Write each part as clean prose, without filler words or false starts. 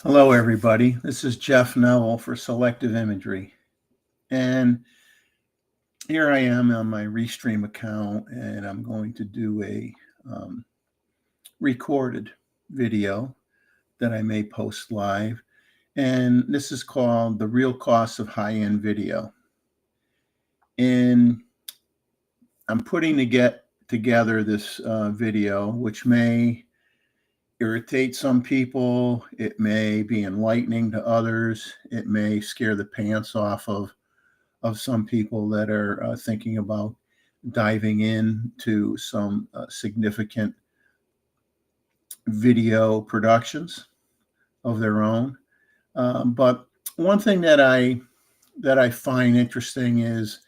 Hello, everybody. This is Jeff Neville for Selective Imagery. And here I am on my Restream account, and I'm going to do a recorded video that I may post live. And this is called The Real Cost of High-End Video. And I'm putting together this video, which may irritate some people. It may be enlightening to others. It may scare the pants off of some people that are thinking about diving into some significant video productions of their own. But one thing that I find interesting is,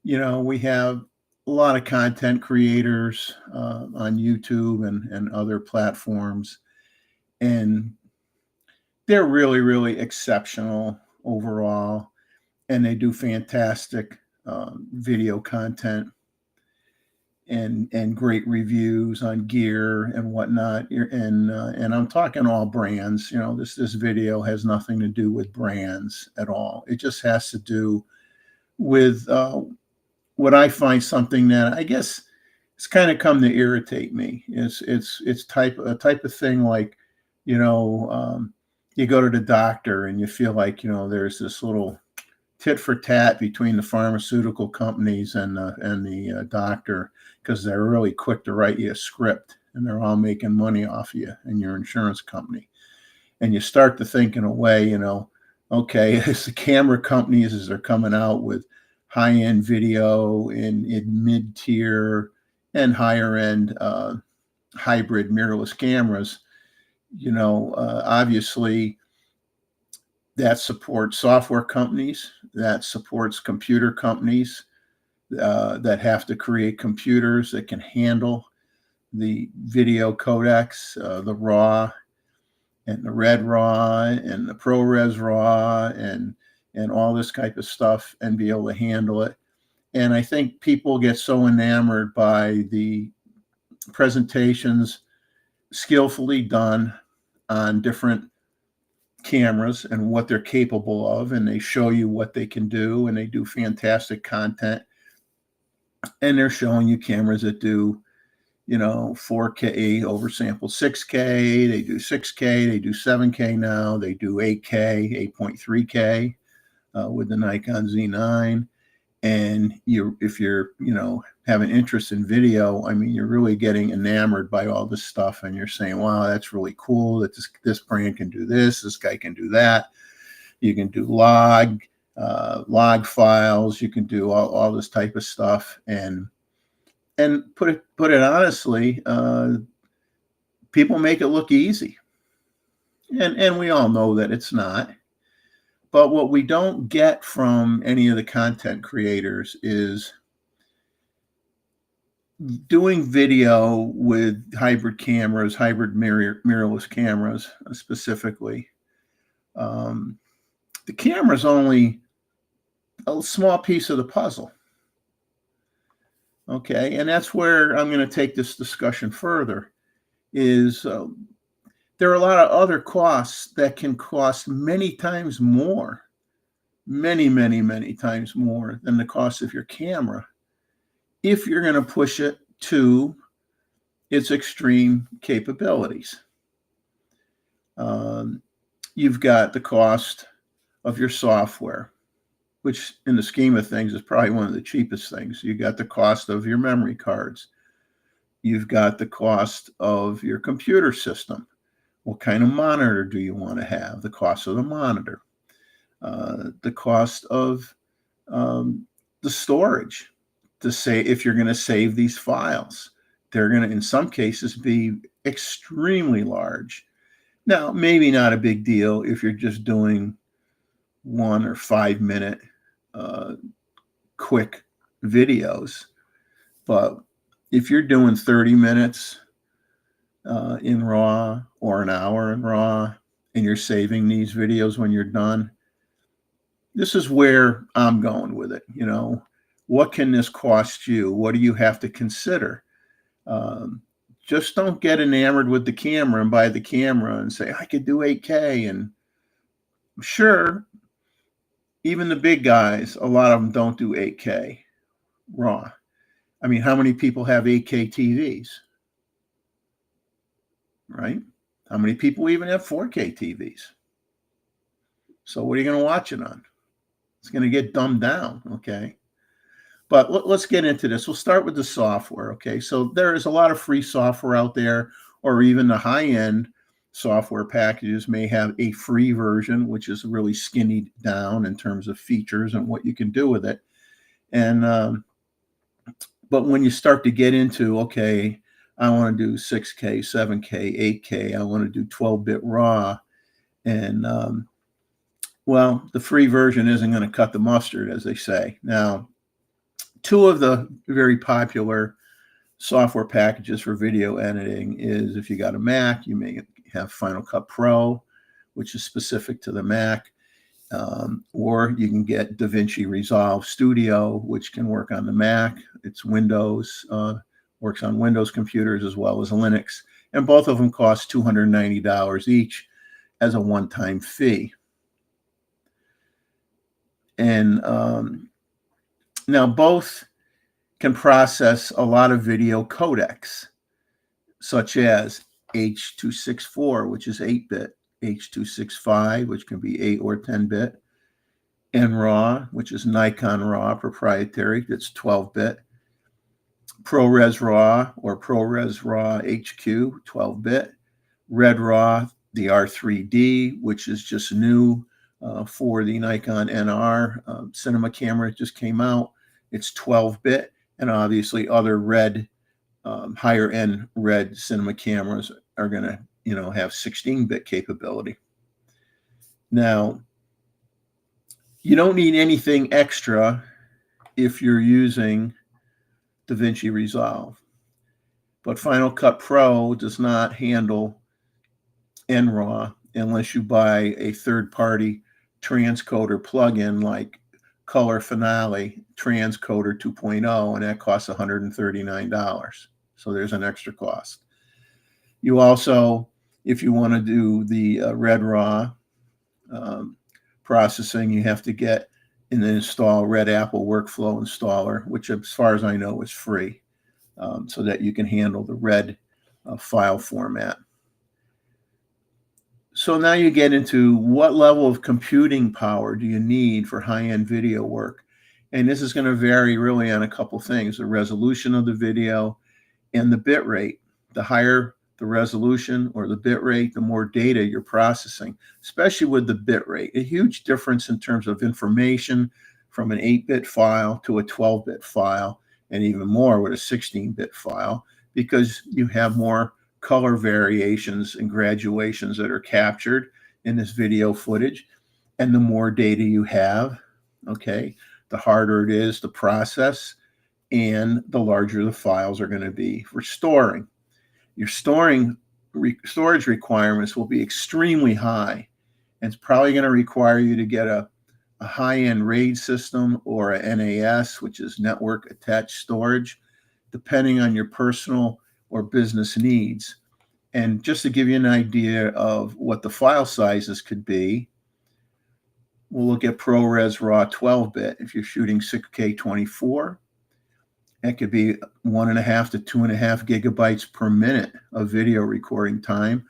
we have a lot of content creators on YouTube and other platforms, and they're really, really exceptional overall, and they do fantastic video content and great reviews on gear and whatnot. And I'm talking all brands. This video has nothing to do with brands at all. It just has to do with what I find something that I guess it's kind of come to irritate me. It's a type of thing like, you go to the doctor and you feel like, there's this little tit for tat between the pharmaceutical companies and the doctor, because they're really quick to write you a script and they're all making money off you and your insurance company. And you start to think in a way, okay, as the camera companies, as they're coming out with high-end video in mid-tier and higher-end hybrid mirrorless cameras, obviously that supports software companies, that supports computer companies that have to create computers that can handle the video codecs, the RAW and the Red RAW and the ProRes RAW and all this type of stuff, and be able to handle it. And I think people get so enamored by the presentations skillfully done on different cameras and what they're capable of, and they show you what they can do, and they do fantastic content. And they're showing you cameras that do 4K oversample 6K, they do 6K, they do 7K now, they do 8K, 8.3K with the Nikon Z9. And if you're have an interest in video, I mean, you're really getting enamored by all this stuff, and you're saying, wow, that's really cool that this brand can do this guy can do that. You can do log files, you can do all this type of stuff. And put it honestly, people make it look easy, and we all know that it's not. But what we don't get from any of the content creators is doing video with hybrid cameras, hybrid mirrorless cameras specifically. The camera is only a small piece of the puzzle. Okay, and that's where I'm going to take this discussion further, is there are a lot of other costs that can cost many times more, many, many, many times more than the cost of your camera, if you're going to push it to its extreme capabilities. You've got the cost of your software, which in the scheme of things is probably one of the cheapest things. You got the cost of your memory cards. You've got the cost of your computer system. What kind of monitor do you want to have? The cost of the monitor. The cost of the storage, to say if you're going to save these files. They're going to, in some cases, be extremely large. Now, maybe not a big deal if you're just doing 1 or 5 minute quick videos. But if you're doing 30 minutes in RAW or an hour in RAW, and you're saving these videos when you're done, this is where I'm going with it. What can this cost you? What do you have to consider? Just don't get enamored with the camera and buy the camera and say, I could do 8K. And sure, even the big guys, a lot of them don't do 8K RAW. I mean, how many people have 8K TVs? Right? How many people even have 4K TVs? So what are you going to watch it on? It's going to get dumbed down, okay? But let's get into this. We'll start with the software, okay? So there is a lot of free software out there, or even the high-end software packages may have a free version, which is really skinny down in terms of features and what you can do with it. And but when you start to get into, okay, I want to do 6K, 7K, 8K, I want to do 12-bit RAW, and well, the free version isn't going to cut the mustard, as they say. Now, two of the very popular software packages for video editing is, if you got a Mac, you may have Final Cut Pro, which is specific to the Mac, or you can get DaVinci Resolve Studio, which can work on the Mac. It's Windows, works on Windows computers as well as Linux, and both of them cost $290 each as a one-time fee. And now both can process a lot of video codecs, such as H.264, which is 8-bit, H.265, which can be 8 or 10-bit, NRAW, which is Nikon RAW proprietary, that's 12-bit, ProRes RAW or ProRes RAW HQ, 12-bit, Red RAW, the R3D, which is just new for the Nikon NR cinema camera. It just came out. It's 12-bit, and obviously other red, higher end red cinema cameras are going to, have 16-bit capability. Now, you don't need anything extra if you're using DaVinci Resolve, but Final Cut Pro does not handle NRAW unless you buy a third-party transcoder plugin like Color Finale Transcoder 2.0, and that costs $139. So there's an extra cost. You also, if you want to do the Red RAW processing, you have to get and install Red Apple Workflow Installer, which, as far as I know, is free, so that you can handle the Red file format. So now you get into what level of computing power do you need for high-end video work? And this is going to vary really on a couple things: the resolution of the video and the bit rate. The higher the resolution or the bit rate, the more data you're processing, especially with the bit rate. A huge difference in terms of information from an 8-bit file to a 12-bit file, and even more with a 16-bit file, because you have more color variations and graduations that are captured in this video footage. And the more data you have, okay, the harder it is to process, and the larger the files are going to be for storing. Your storage requirements will be extremely high, and it's probably going to require you to get a high-end RAID system or a NAS, which is network attached storage, depending on your personal or business needs. And just to give you an idea of what the file sizes could be, we'll look at ProRes RAW 12-bit. If you're shooting 6K 24, that could be 1.5 to 2.5 gigabytes per minute of video recording time,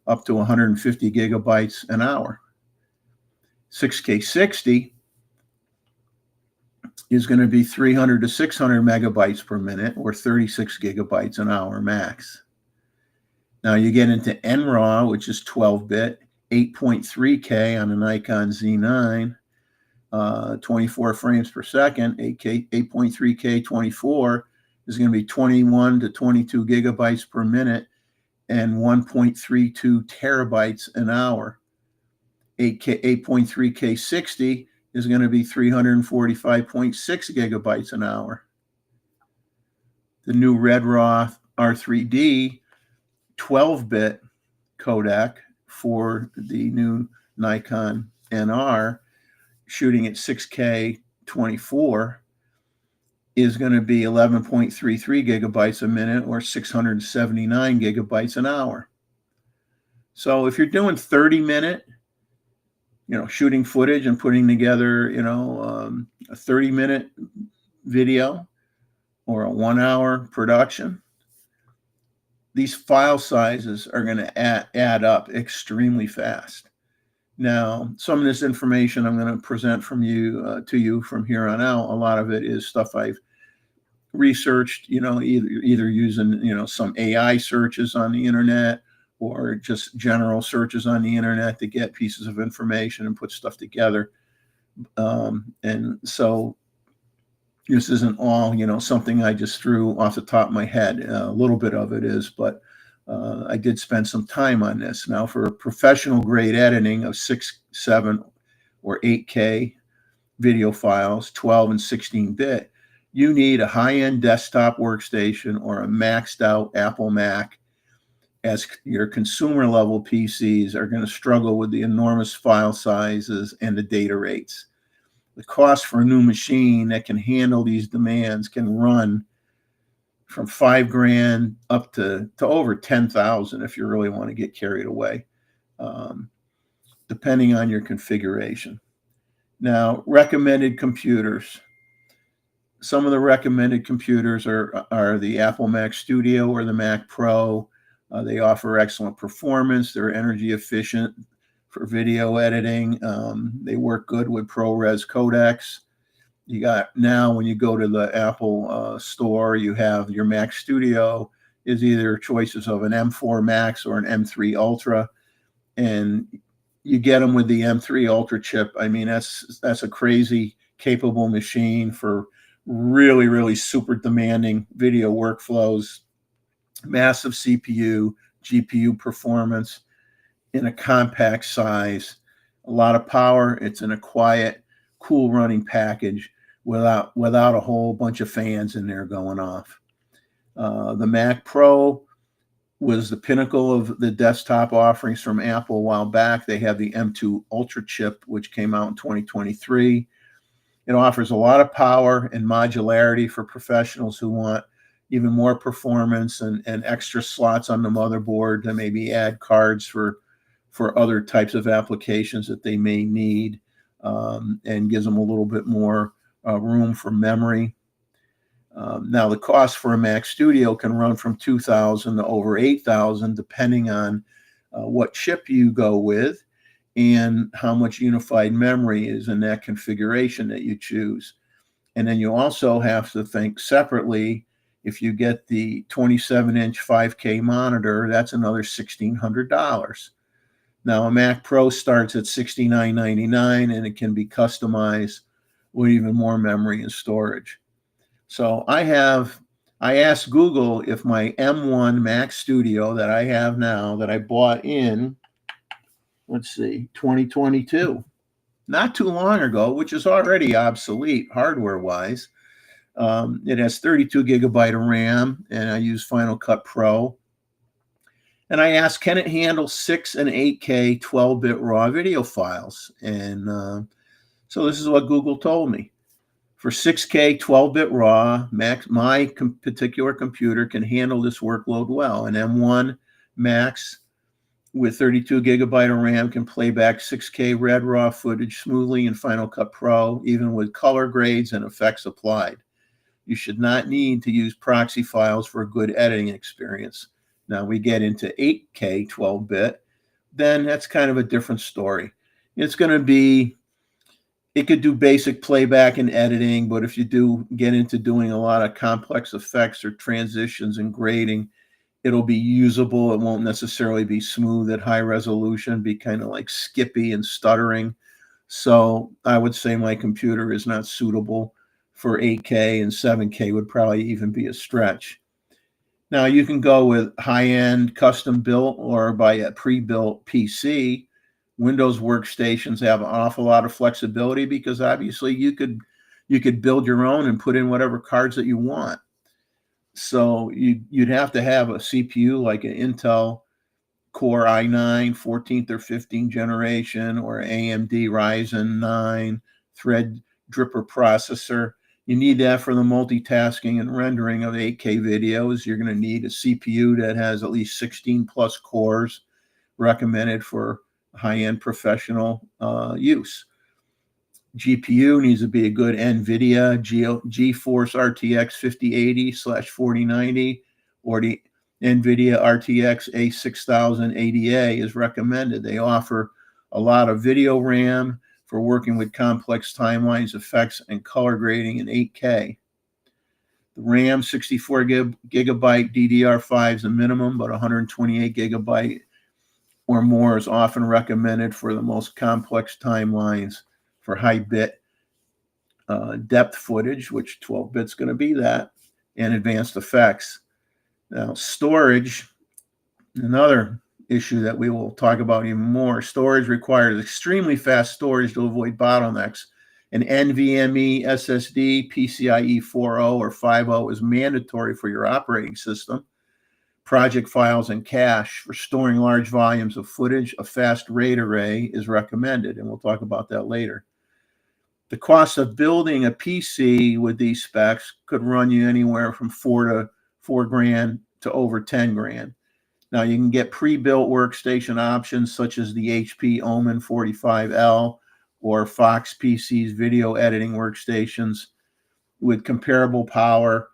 up to 150 gigabytes an hour. 6K 60 is going to be 300 to 600 megabytes per minute, or 36 gigabytes an hour max. Now you get into NRAW, which is 12-bit, 8.3K on a Nikon Z9, 24 frames per second, 8.3K 24 is going to be 21 to 22 gigabytes per minute and 1.32 terabytes an hour. 8.3K 60 is going to be 345.6 gigabytes an hour. The new Red RAW R3D 12-bit codec for the new Nikon NR, shooting at 6K 24, is going to be 11.33 gigabytes a minute or 679 gigabytes an hour. So if you're doing 30-minute, shooting footage and putting together, a 30-minute video or a 1-hour production, these file sizes are going to add up extremely fast. Now, some of this information I'm going to present to you from here on out. A lot of it is stuff I've researched, either using, some AI searches on the internet or just general searches on the internet to get pieces of information and put stuff together. And so this isn't all, something I just threw off the top of my head. A little bit of it is, but I did spend some time on this. Now, for professional grade editing of 6, 7, or 8K video files, 12 and 16-bit, you need a high-end desktop workstation or a maxed out Apple Mac, as your consumer level PCs are going to struggle with the enormous file sizes and the data rates. The cost for a new machine that can handle these demands can run from $5,000 up to over $10,000 if you really want to get carried away, depending on your configuration. Now, recommended computers. Some of the recommended computers are the Apple Mac Studio or the Mac Pro. They offer excellent performance. They're energy efficient for video editing. They work good with ProRes codecs. You got now, when you go to the Apple store, you have your Mac Studio is either choices of an M4 Max or an M3 Ultra, and you get them with the M3 Ultra chip. I mean, that's a crazy capable machine for really, really super demanding video workflows, massive CPU, GPU performance in a compact size, a lot of power. It's in a quiet, cool running package without a whole bunch of fans in there going off. The Mac Pro was the pinnacle of the desktop offerings from Apple a while back. They have the M2 Ultra chip, which came out in 2023. It offers a lot of power and modularity for professionals who want even more performance and extra slots on the motherboard to maybe add cards for other types of applications that they may need, and gives them a little bit more room for memory. Now, the cost for a Mac Studio can run from $2,000 to over $8,000, depending on what chip you go with and how much unified memory is in that configuration that you choose. And then you also have to think separately. If you get the 27-inch 5K monitor, that's another $1,600. Now, a Mac Pro starts at $69.99, and it can be customized with even more memory and storage. So I asked Google if my M1 Mac Studio that I have now, that I bought in, 2022, not too long ago, which is already obsolete hardware-wise. It has 32 gigabyte of RAM, and I use Final Cut Pro. And I asked, can it handle 6 and 8K 12-bit raw video files? And so this is what Google told me. For 6K 12-bit raw, my particular computer can handle this workload well. An M1 Max with 32 gigabyte of RAM can play back 6K red raw footage smoothly in Final Cut Pro, even with color grades and effects applied. You should not need to use proxy files for a good editing experience. Now we get into 8K 12-bit, then that's kind of a different story. It's going to be, it could do basic playback and editing, but if you do get into doing a lot of complex effects or transitions and grading, it'll be usable. It won't necessarily be smooth at high resolution, be kind of like skippy and stuttering. So I would say my computer is not suitable for 8K, and 7K would probably even be a stretch. Now, you can go with high-end custom built or by a pre-built PC. Windows workstations have an awful lot of flexibility because obviously you could build your own and put in whatever cards that you want. So you'd have to have a CPU like an Intel Core i9 14th or 15th generation or AMD Ryzen 9 Threadripper processor. You need that for the multitasking and rendering of 8K videos. You're going to need a CPU that has at least 16 plus cores, recommended for high-end professional use. GPU needs to be a good NVIDIA GeForce RTX 5080/4090 or the NVIDIA RTX A6000 ADA is recommended. They offer a lot of video RAM for working with complex timelines, effects, and color grading in 8K. The RAM, 64 gigabyte DDR5 is the minimum, but 128 gigabyte or more is often recommended for the most complex timelines for high bit depth footage, which 12 bit's going to be that, and advanced effects. Now, storage, another issue that we will talk about even more. Storage requires extremely fast storage to avoid bottlenecks. An NVMe SSD, PCIe 4.0 or 5.0 is mandatory for your operating system. Project files and cache for storing large volumes of footage. A fast RAID array is recommended, and we'll talk about that later. The cost of building a PC with these specs could run you anywhere from $4 grand to over 10 grand. Now, you can get pre-built workstation options such as the HP Omen 45L or Fox PC's video editing workstations with comparable power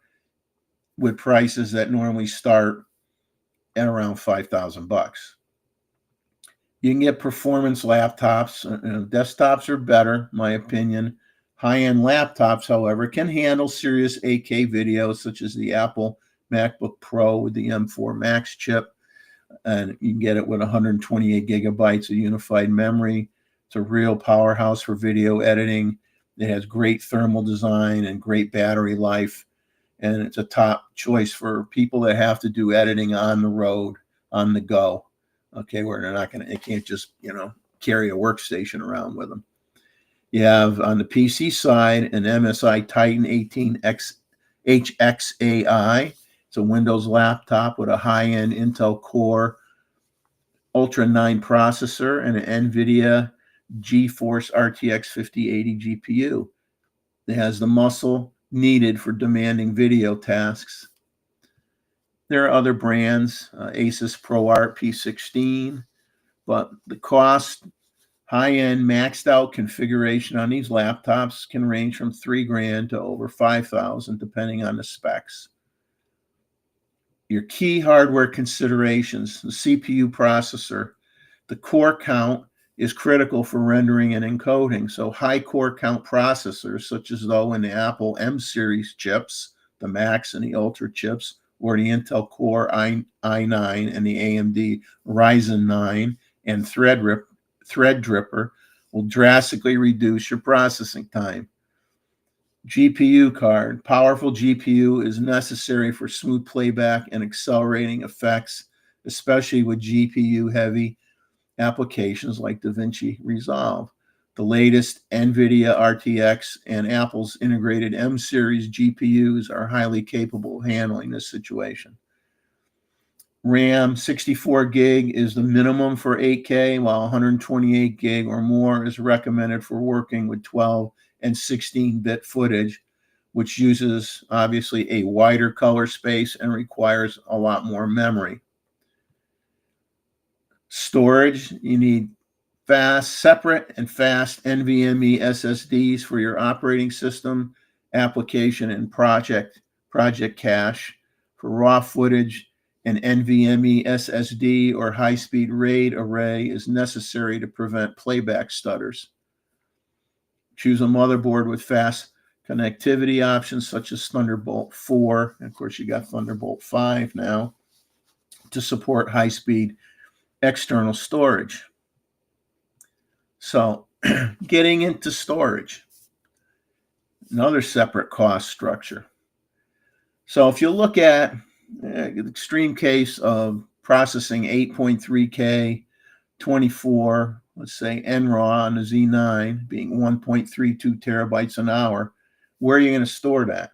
with prices that normally start at around $5,000. You can get performance laptops. Desktops are better, in my opinion. High-end laptops, however, can handle serious 8K videos such as the Apple MacBook Pro with the M4 Max chip. And you can get it with 128 gigabytes of unified memory. It's a real powerhouse for video editing. It has great thermal design and great battery life. And it's a top choice for people that have to do editing on the road, on the go. Okay, where they can't just, carry a workstation around with them. You have on the PC side an MSI Titan 18X HXAI. It's a Windows laptop with a high-end Intel Core Ultra 9 processor and an NVIDIA GeForce RTX 5080 GPU. It has the muscle needed for demanding video tasks. There are other brands, Asus ProArt P16, but the cost, high-end maxed out configuration on these laptops can range from $3 grand to over $5,000 depending on the specs. Your key hardware considerations, the CPU processor, the core count is critical for rendering and encoding. So high core count processors, such as though in the Apple M series chips, the Max and the Ultra chips, or the Intel Core i9 and the AMD Ryzen 9 and Threadripper will drastically reduce your processing time. GPU card. Powerful GPU is necessary for smooth playback and accelerating effects, especially with GPU-heavy applications like DaVinci Resolve. The latest NVIDIA RTX and Apple's integrated M-series GPUs are highly capable of handling this situation. RAM, 64 gig is the minimum for 8K, while 128 gig or more is recommended for working with 12 and 16-bit footage, which uses obviously a wider color space and requires a lot more memory. Storage, you need separate and fast NVMe SSDs for your operating system, application, and project cache. For raw footage, an NVMe SSD or high-speed RAID array is necessary to prevent playback stutters. Choose a motherboard with fast connectivity options such as Thunderbolt 4. And of course, you got Thunderbolt 5 now to support high-speed external storage. So getting into storage, another separate cost structure. So if you look at the extreme case of processing 8.3K, 24, let's say NRAW on the Z9 being 1.32 terabytes an hour, where are you going to store that?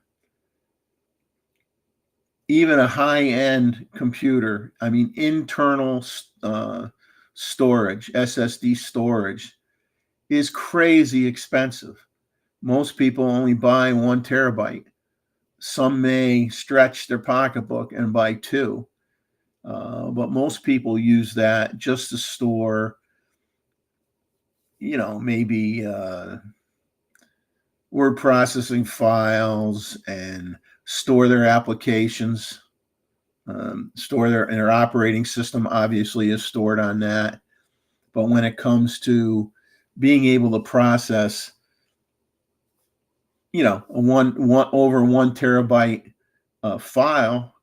Even a high-end computer, internal storage, SSD storage, is crazy expensive. Most people only buy 1 terabyte. Some may stretch their pocketbook and buy 2. But most people use that just to store, maybe word processing files and store their applications, store their operating system, obviously, is stored on that. But when it comes to being able to process, a over 1 terabyte file,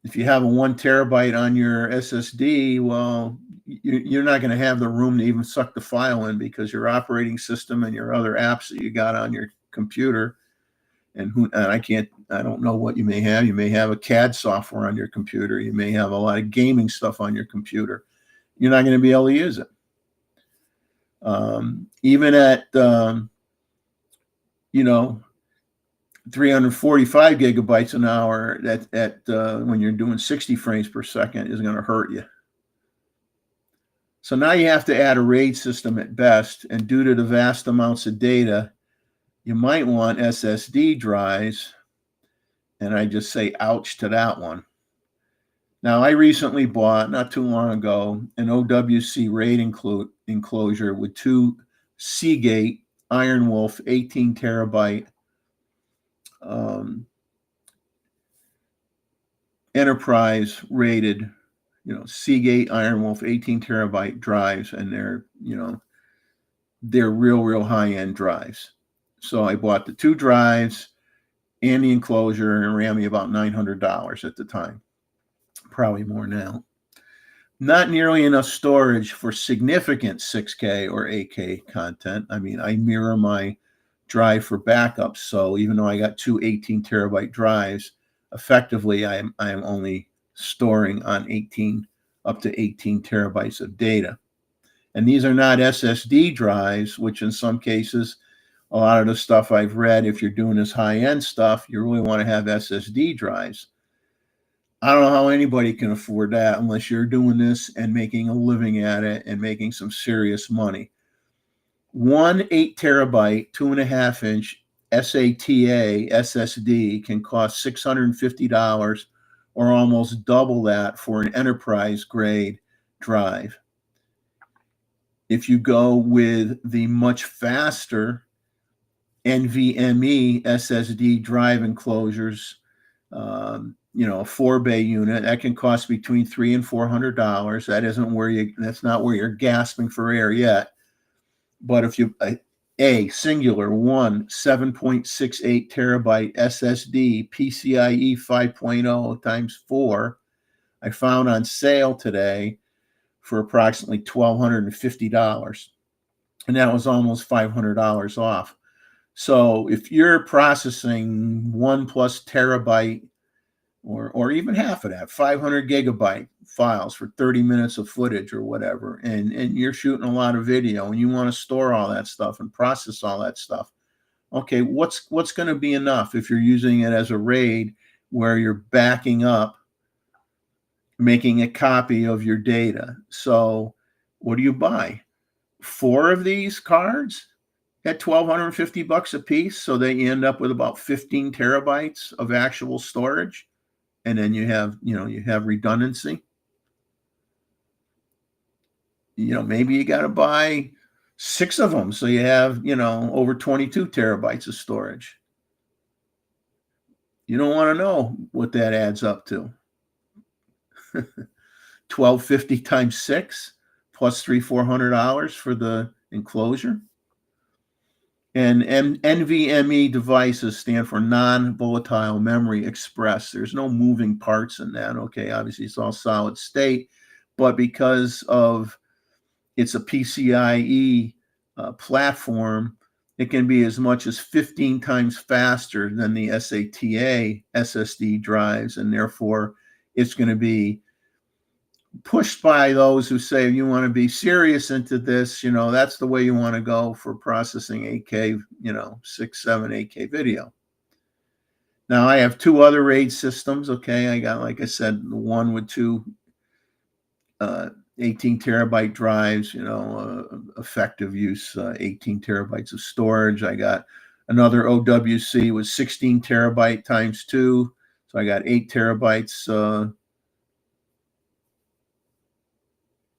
if you have a 1 terabyte on your SSD, well, you're not going to have the room to even suck the file in, because your operating system and your other apps that you got on your computer, and I don't know what you may have. You may have a CAD software on your computer. You may have a lot of gaming stuff on your computer. You're not going to be able to use it. Even at 345 gigabytes an hour, when you're doing 60 frames per second, is going to hurt you. So now you have to add a RAID system at best, and due to the vast amounts of data, you might want SSD drives, and I just say ouch to that one. Now, I recently bought, not too long ago, an OWC RAID enclosure with 2 Seagate Iron Wolf 18 terabyte enterprise rated, Seagate Iron Wolf 18 terabyte drives, and they're real high-end drives. So I bought the 2 drives and the enclosure, and it ran me about $900 at the time. Probably more now. Not nearly enough storage for significant 6K or 8K content. I mean, I mirror my drive for backups. So even though I got 2 18 terabyte drives, effectively I am only storing on up to 18 terabytes of data. And these are not SSD drives, which in some cases, a lot of the stuff I've read, if you're doing this high-end stuff, you really want to have SSD drives. I don't know how anybody can afford that unless you're doing this and making a living at it and making some serious money. 1 8 terabyte, 2.5 inch SATA SSD can cost $650, or almost double that for an enterprise grade drive. If you go with the much faster NVMe SSD drive enclosures, a 4-bay unit, that can cost between $300 and $400. That's not where you're gasping for air yet. But if you singular 7.68 terabyte SSD PCIe 5.0 times 4, I found on sale today for approximately $1,250, and that was almost $500 off. So if you're processing 1+ terabyte, or even half of that, 500 gigabyte files for 30 minutes of footage or whatever, and you're shooting a lot of video and you want to store all that stuff and process all that stuff, okay, what's going to be enough if you're using it as a RAID, where you're backing up, making a copy of your data? So what do you buy? 4 of these cards at $1,250 a piece, so that you end up with about 15 terabytes of actual storage, and then you have redundancy. Maybe you got to buy 6 of them, so you have over 22 terabytes of storage. You don't want to know what that adds up to. $1,250 times 6 plus $300-$400 for the enclosure. And NVMe devices stand for non-volatile memory express. There's no moving parts in that. Okay, obviously it's all solid state, but because of it's a PCIe platform, it can be as much as 15 times faster than the SATA SSD drives, and therefore it's going to be pushed by those who say, you want to be serious into this, that's the way you want to go for processing 8K, 6, 7, 8K video. Now I have 2 other RAID systems. Okay, I got, like I said, the one with 2 18 terabyte drives, effective use, 18 terabytes of storage. I got Another OWC was 16 terabyte times 2. So I got 8 terabytes.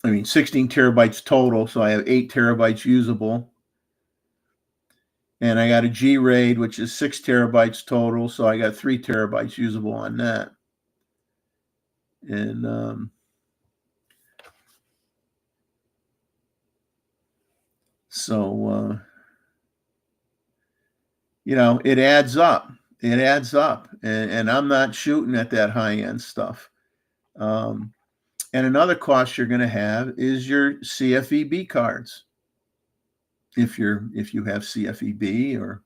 16 terabytes total. So I have 8 terabytes usable. And I got a G-RAID, which is 6 terabytes total. So I got 3 terabytes usable on that. And so, it adds up. It adds up. And I'm not shooting at that high-end stuff. And another cost you're going to have is your CFEB cards. If you have CFEB or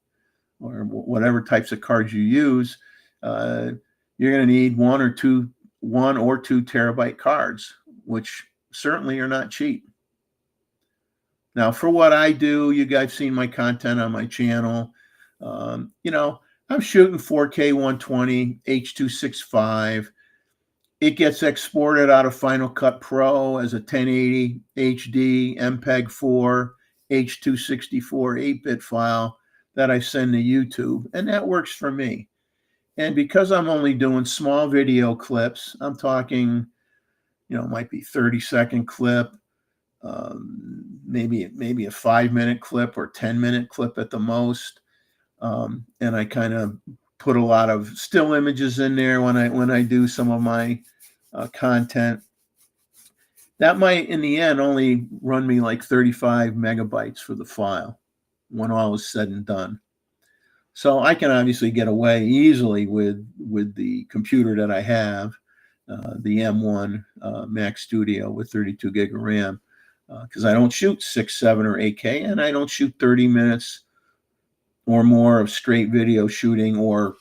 whatever types of cards you use, you're going to need 1 or 2 terabyte cards, which certainly are not cheap. Now, for what I do, you guys seen my content on my channel. I'm shooting 4K 120 H.265. It gets exported out of Final Cut Pro as a 1080 HD MPEG-4 H.264 8-bit file that I send to YouTube, and that works for me. And because I'm only doing small video clips, I'm talking, might be 30-second clip, maybe a 5-minute clip or 10-minute clip at the most. And I kind of put a lot of still images in there when I do some of my content. That might, in the end, only run me like 35 megabytes for the file when all is said and done. So I can obviously get away easily with the computer that I have, the M1 Mac Studio with 32 gig of RAM, because I don't shoot 6, 7, or 8K, and I don't shoot 30 minutes or more of straight video shooting or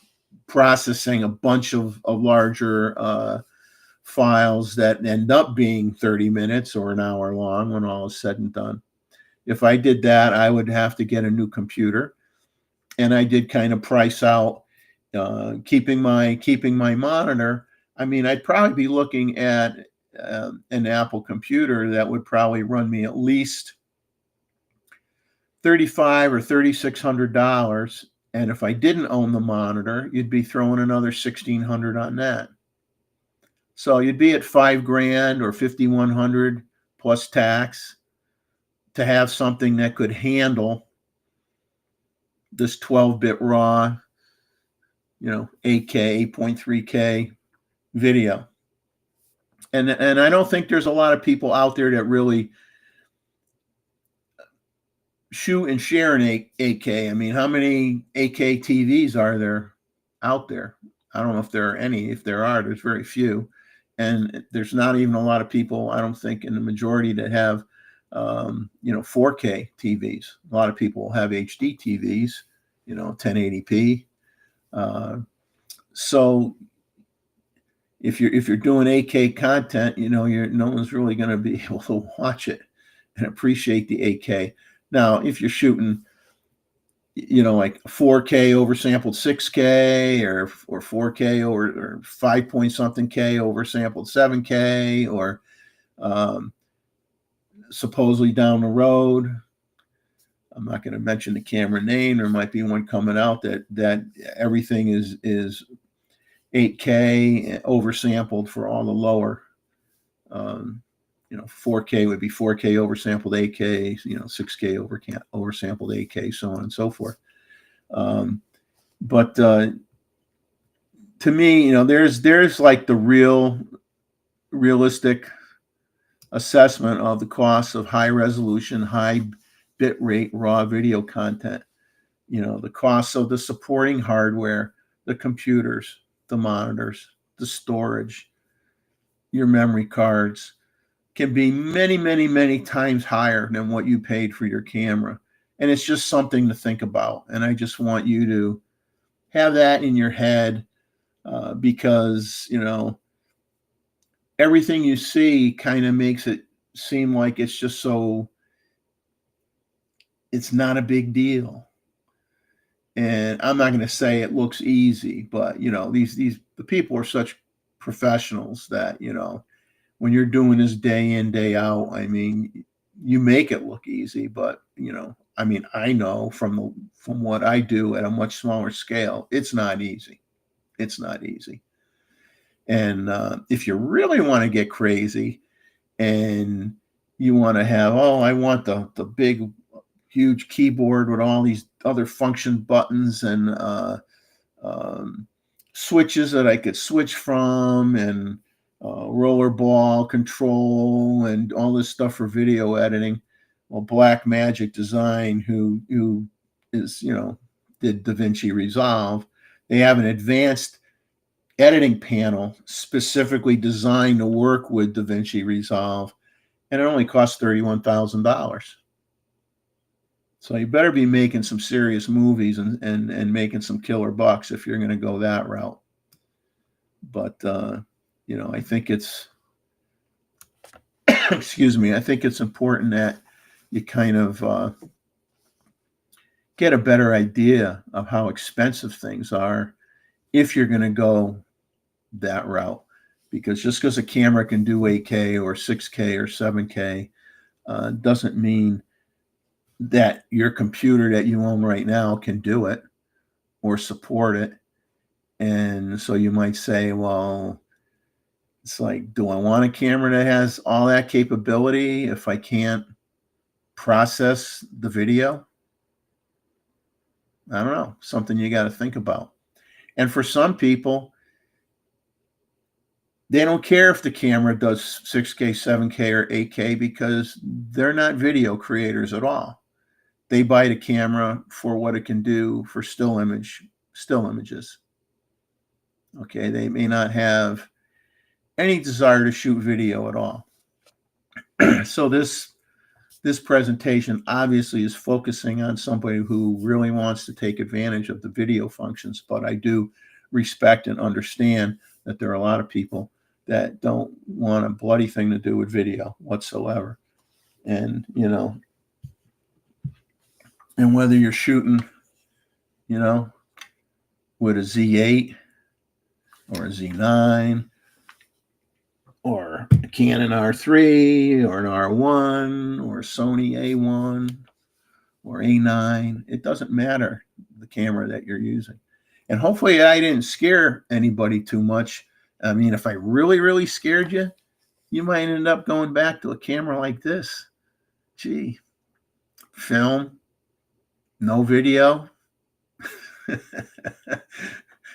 processing a bunch of larger files that end up being 30 minutes or an hour long when all is said and done. If I did that, I would have to get a new computer. And I did kind of price out keeping my monitor. I'd probably be looking at an Apple computer that would probably run me at least $3,500 or $3,600. And if I didn't own the monitor, you'd be throwing another $1,600 on that. So you'd be at $5,000 or $5,100 plus tax to have something that could handle this 12-bit raw, 8K, 8.3K video. And I don't think there's a lot of people out there that really shoot and share an 8K. How many 8K TVs are there out there? I don't know if there are any. If there are, there's very few. And there's not even a lot of people, I don't think, in the majority that have, 4K TVs. A lot of people have HD TVs, 1080p. So if you're doing 8K content, no one's really going to be able to watch it and appreciate the 8K. Now, if you're shooting, like 4K oversampled 6K or 4K or 5 point something K oversampled 7K, or supposedly down the road, I'm not going to mention the camera name. There might be one coming out that everything is 8K oversampled for all the lower. 4K would be 4K oversampled 8K, 6K oversampled 8K, so on and so forth. But to me, there's like the realistic assessment of the cost of high resolution, high bit rate raw video content. The cost of the supporting hardware, the computers, the monitors, the storage, your memory cards can be many, many, many times higher than what you paid for your camera. And it's just something to think about. And I just want you to have that in your head, because, everything you see kind of makes it seem like it's just it's not a big deal. And I'm not going to say it looks easy, but, the people are such professionals that, when you're doing this day in, day out, you make it look easy, but, I know from from what I do at a much smaller scale, it's not easy. It's not easy. And if you really want to get crazy and you want to have, oh, I want the big, huge keyboard with all these other function buttons and um, switches that I could switch from, and rollerball control and all this stuff for video editing. Well, Blackmagic Design, who is, did DaVinci Resolve, they have an advanced editing panel specifically designed to work with DaVinci Resolve, and it only costs $31,000. So you better be making some serious movies and making some killer bucks if you're going to go that route. But I think it's excuse me, I think it's important that you kind of get a better idea of how expensive things are if you're going to go that route. Because just because a camera can do 8K or 6K or 7K doesn't mean that your computer that you own right now can do it or support it. And so you might say, well, it's like, do I want a camera that has all that capability if I can't process the video? I don't know. Something you got to think about. And for some people, they don't care if the camera does 6K, 7K, or 8K because they're not video creators at all. They buy the camera for what it can do for still images. Okay, they may not have any desire to shoot video at all. So this presentation obviously is focusing on somebody who really wants to take advantage of the video functions, but I do respect and understand that there are a lot of people that don't want a bloody thing to do with video whatsoever. And, and whether you're shooting, with a Z8 or a Z9 or a Canon R3 or an R1 or a Sony A1 or A9, it doesn't matter the camera that you're using. And hopefully I didn't scare anybody too much. I mean, if I really, really scared you, you might end up going back to a camera like this. Gee, film, no video.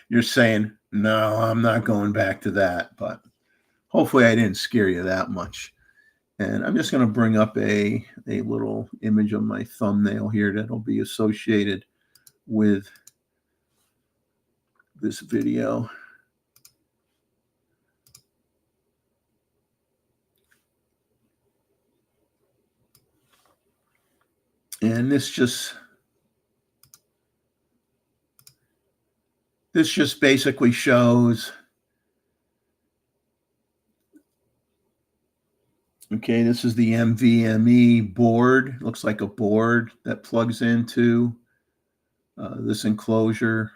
You're saying, no, I'm not going back to that. But hopefully I didn't scare you that much. And I'm just going to bring up a little image of my thumbnail here that'll be associated with this video. And this just basically shows, okay, this is the NVMe board. Looks like a board that plugs into this enclosure.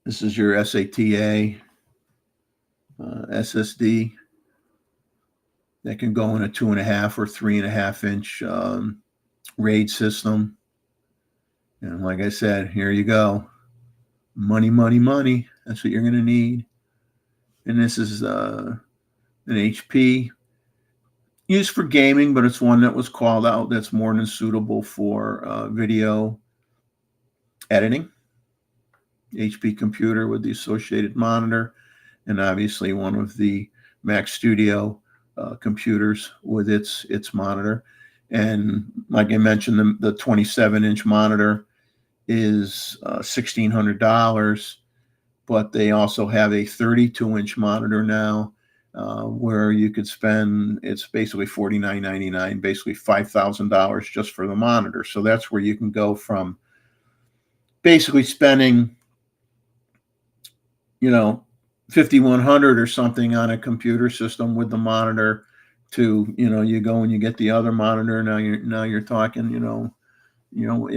This is your SATA SSD that can go in a 2.5 or 3.5 inch RAID system. And like I said, here you go. Money, money, money. That's what you're going to need. And this is an HP used for gaming, but it's one that was called out that's more than suitable for video editing. HP computer with the associated monitor, and obviously one of the Mac Studio computers with its monitor. And like I mentioned, the 27-inch monitor is $1,600, but they also have a 32-inch monitor now, where you could spend, it's basically $49.99, basically $5,000 just for the monitor. So that's where you can go from basically spending, $5,100 or something on a computer system with the monitor to, you go and you get the other monitor. Now you're talking, in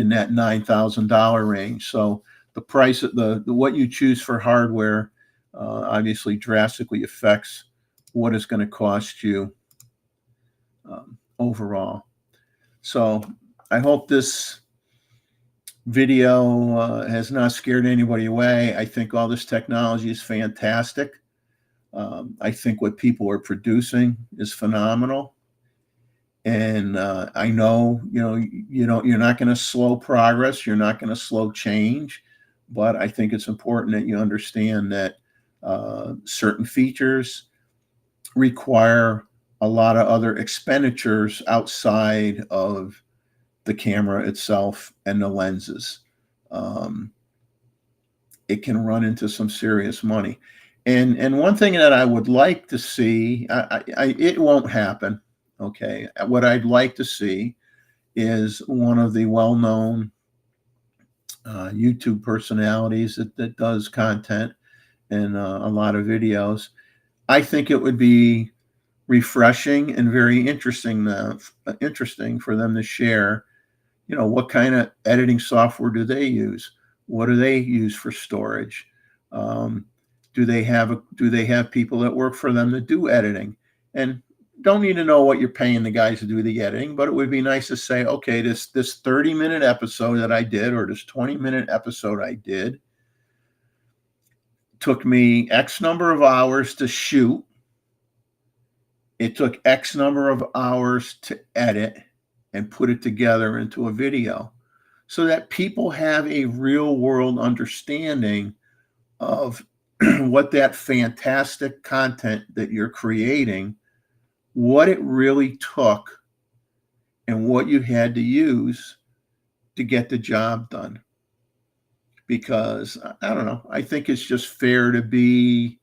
that $9,000 range. So the price of the what you choose for hardware obviously drastically affects what it's going to cost you overall. So I hope this video has not scared anybody away. I think all this technology is fantastic. I think what people are producing is phenomenal. And I know, you're not going to slow progress. You're not going to slow change. But I think it's important that you understand that certain features require a lot of other expenditures outside of the camera itself and the lenses. Um, it can run into some serious money. And one thing that I would like to see, it won't happen. Okay, what I'd like to see is one of the well-known YouTube personalities that does content and a lot of videos. I think it would be refreshing and very interesting for them to share. What kind of editing software do they use? What do they use for storage? Um, do they have people that work for them that do editing? And don't need to know what you're paying the guys to do the editing, but it would be nice to say, okay, this 30-minute episode that I did, or this 20-minute episode I did, took me X number of hours to shoot. It took X number of hours to edit and put it together into a video, so that people have a real world understanding of what that fantastic content that you're creating, what it really took, and what you had to use to get the job done. Because I don't know, I think it's just fair to be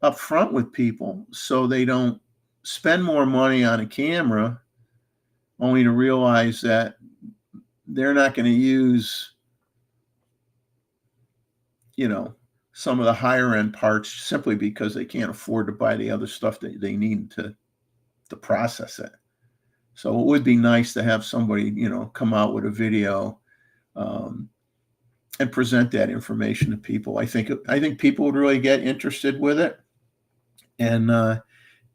upfront with people so they don't spend more money on a camera only to realize that they're not going to use, some of the higher end parts simply because they can't afford to buy the other stuff that they need to process it. So it would be nice to have somebody, come out with a video and present that information to people. I think people would really get interested with it, and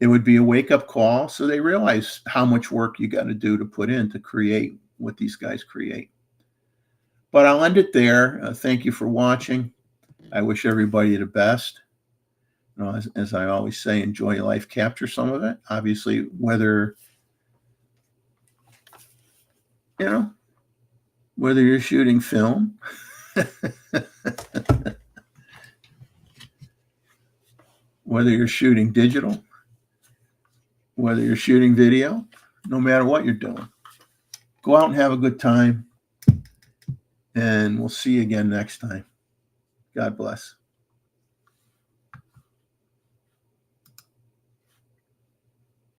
it would be a wake up call, so they realize how much work you got to do to put in to create what these guys create. But I'll end it there. Thank you for watching. I wish everybody the best. As I always say, enjoy your life, capture some of it. Obviously, whether you're shooting film, whether you're shooting digital, whether you're shooting video, no matter what you're doing, go out and have a good time. And we'll see you again next time. God bless.